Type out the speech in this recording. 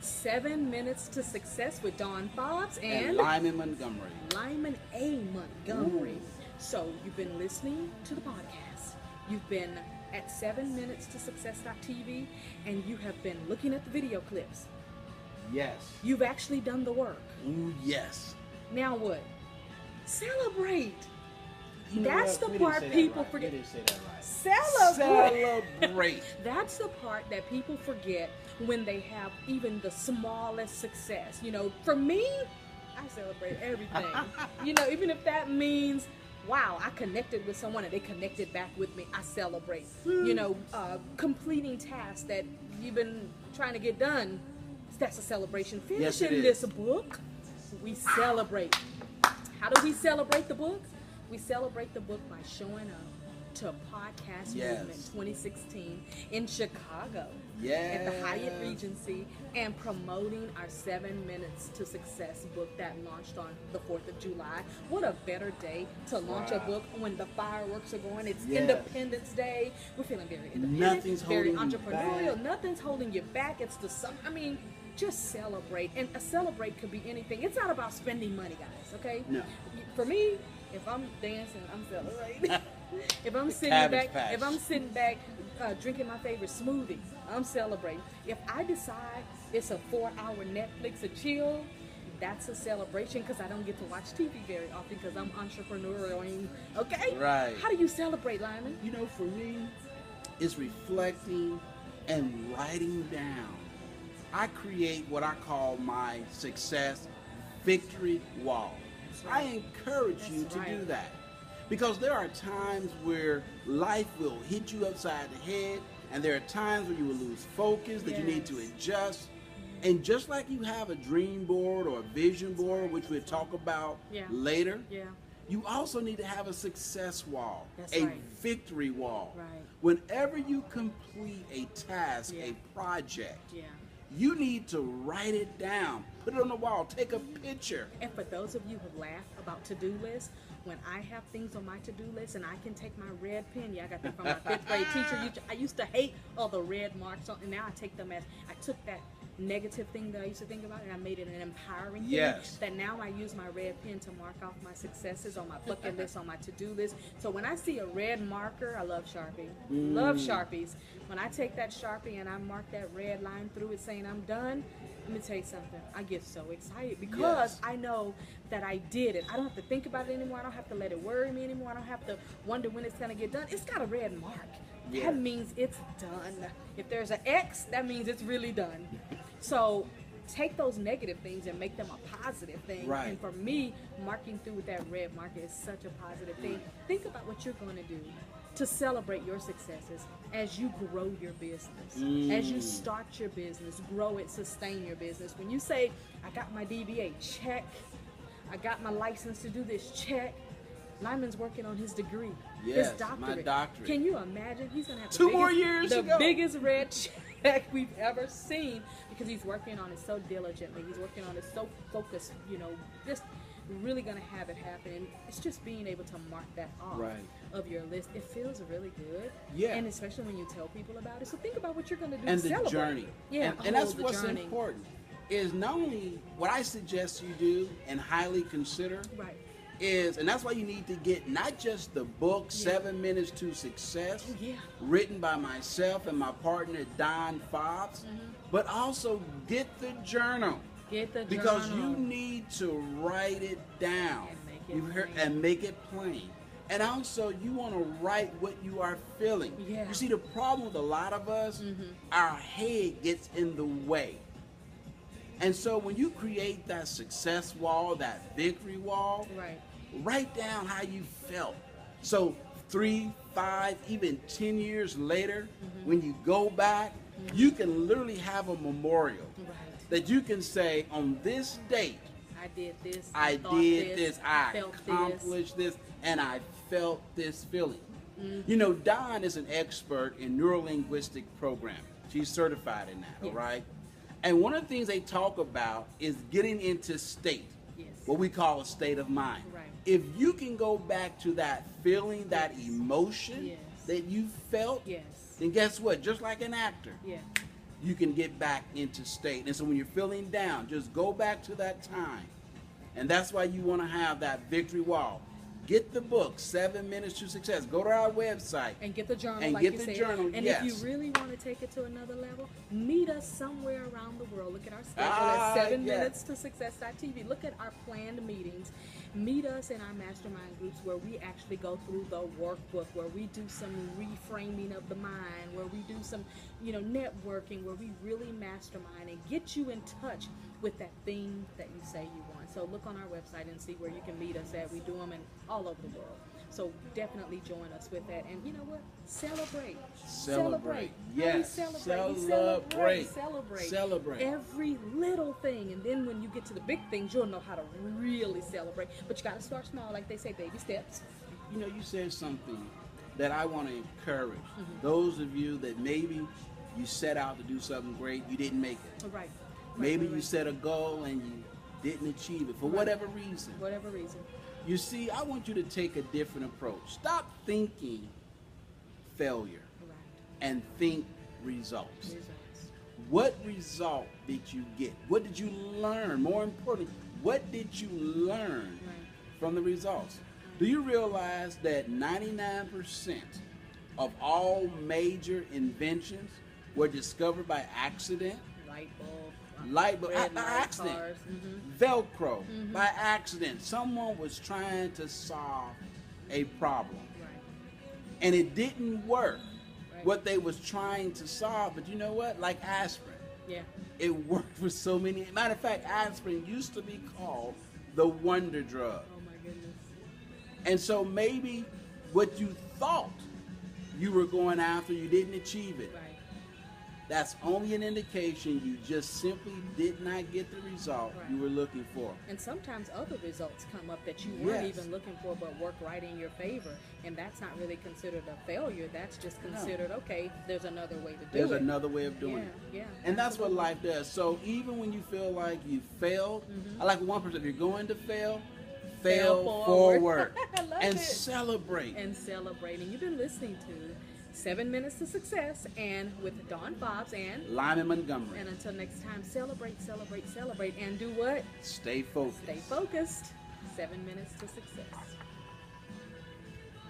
7 Minutes to Success with Dawn Fobbs and Lyman Montgomery. Lyman A. Montgomery. Ooh. So you've been listening to the podcast. You've been at 7 Minutes to Success.tv, and you have been looking at the video clips. Yes. You've actually done the work. Ooh, yes. Now what? Celebrate. You know That's what? the We didn't part say that people right. forget. We didn't say that right. Celebrate. Celebrate. That's the part that people forget when they have even the smallest success. You know, for me, I celebrate everything. You know, even if that means, wow, I connected with someone and they connected back with me, I celebrate. You know, completing tasks that you've been trying to get done, that's a celebration. Yes, it Finishing is. this book, we celebrate. How do we celebrate the book? We celebrate the book by showing up to Podcast Yes. Movement 2016 in Chicago at Yes. the Hyatt Regency and promoting our 7 Minutes to Success book that launched on the 4th of July. What a better day to launch a Wow. book when the fireworks are going. It's Yes. Independence Day. We're feeling very independent, Nothing's very holding you entrepreneurial. back. Nothing's holding you back. It's the sun. I mean, just celebrate. And a celebrate could be anything. It's not about spending money, guys, okay? No. For me, if I'm dancing, I'm celebrating. If I'm sitting Cabbage back, Patch. if I'm sitting back drinking my favorite smoothie, I'm celebrating. If I decide it's a 4-hour Netflix and chill, that's a celebration because I don't get to watch TV very often because I'm entrepreneurial. Okay? Right. How do you celebrate, Lyman? You know, for me, it's reflecting and writing down. I create what I call my success victory wall. I encourage you That's to right. do that because there are times where life will hit you upside the head, and there are times where you will lose focus, that you need to Yes. adjust. And just like you have a dream board or a vision board, which we'll talk about Yeah. later, Yeah. you also need to have a success wall, That's a right. victory wall. Right. Whenever you complete a task, Yeah. a project, Yeah. you need to write it down, put it on the wall, take a picture. And for those of you who laugh about to-do lists, when I have things on my to-do list and I can take my red pen, yeah, I got that from my 5th grade teacher. I used to hate all the red marks on, and now I take them as, I took that negative thing that I used to think about and I made it an empowering thing. Yes. That now I use my red pen to mark off my successes on my bucket list, on my to-do list. So when I see a red marker, I love Sharpie. Love Sharpies. When I take that Sharpie and I mark that red line through it saying I'm done, let me tell you something. I get so excited because Yes. I know that I did it. I don't have to think about it anymore. I don't have to let it worry me anymore. I don't have to wonder when it's going to get done. It's got a red mark. Yeah. That means it's done. If there's an X, that means it's really done. So take those negative things and make them a positive thing. Right. And for me, marking through with that red marker is such a positive thing. Think about what you're going to do to celebrate your successes as you grow your business, as you start your business, grow it, sustain your business. When you say, I got my DBA, check. I got my license to do this, check. Lyman's working on his degree, Yes, his doctorate. my doctorate. Can you imagine? He's going to have the 2 more biggest- years the to go. biggest red check we've ever seen because he's working on it so diligently. He's working on it so focused, you know, just really going to have it happen. And it's just being able to mark that off Right. of your list. It feels really good. Yeah. And especially when you tell people about it. So think about what you're going to do And to the celebrate. journey. Yeah, And that's the what's journey. important. Is not only what I suggest you do and highly consider Right. is, and that's why you need to get not just the book, 7 Minutes to Success, Oh, yeah. written by myself and my partner, Don Fobbs, but also get the journal. Get the Because journal. you need to write it down. And make it You've heard, plain. and make it plain. And also, you want to write what you are feeling. Yeah. You see, the problem with a lot of us, our head gets in the way. And so when you create that success wall, that victory wall, Right. write down how you felt. So 3, 5, even 10 years later, when you go back, you can literally have a memorial Right. that you can say, on this date, I did this. I thought did this, I felt accomplished this, and I felt this feeling. Mm-hmm. You know, Dawn is an expert in neurolinguistic programming. She's certified in that, all Yes. right? And one of the things they talk about is getting into state, Yes. what we call a state of mind. Right. If you can go back to that feeling, that Yes. emotion Yes. that you felt, Yes. then guess what? Just like an actor, Yeah. you can get back into state. And so when you're feeling down, just go back to that time. And that's why you want to have that victory wall. Get the book, 7 Minutes to Success. Go to our website. And get the journal, and like get you the said. journal, And yes. if you really want to take it to another level, meet us somewhere around the world. Look at our schedule at 7 yes. Minutes to Success.tv. Look at our planned meetings. Meet us in our mastermind groups where we actually go through the workbook, where we do some reframing of the mind, where we do some, networking, where we really mastermind and get you in touch with that thing that you say you want. So look on our website and see where you can meet us at. We do them all over the world. So definitely join us with that. And you know what? Celebrate. Celebrate. How Yes. we celebrate. Celebrate. Celebrate every little thing. And then when you get to the big things, you'll know how to really celebrate. But you got to start small, like they say, baby steps. You said something that I want to encourage. Those of you that maybe you set out to do something great, you didn't make it. Right. Maybe you set a goal and you didn't achieve it for whatever reason. Whatever reason. You see, I want you to take a different approach. Stop thinking failure and think results. What result did you get? What did you learn? More importantly, what did you learn from the results? Do you realize that 99% of all major inventions were discovered by accident? Light bulb, by accident. Velcro, by accident. Someone was trying to solve a problem. And it didn't work, what they was trying to solve. But you know what? Like aspirin. Yeah. It worked for so many. Matter of fact, aspirin used to be called the wonder drug. Oh my goodness. And so maybe what you thought you were going after, you didn't achieve it. Right. That's only an indication you just simply did not get the result you were looking for. And sometimes other results come up that you weren't Yes. even looking for but work right in your favor. And that's not really considered a failure. That's just considered, okay, there's another way to do it. There's another way of doing it. Yeah. And that's what life does. So even when you feel like you failed, I like one person, if you're going to fail forward. I love and it. celebrate. And celebrating. You've been listening to 7 Minutes to Success and with Dawn Fobbs and Lyman Montgomery. And until next time, celebrate, celebrate, celebrate, and do what? Stay focused. Stay focused. 7 Minutes to Success.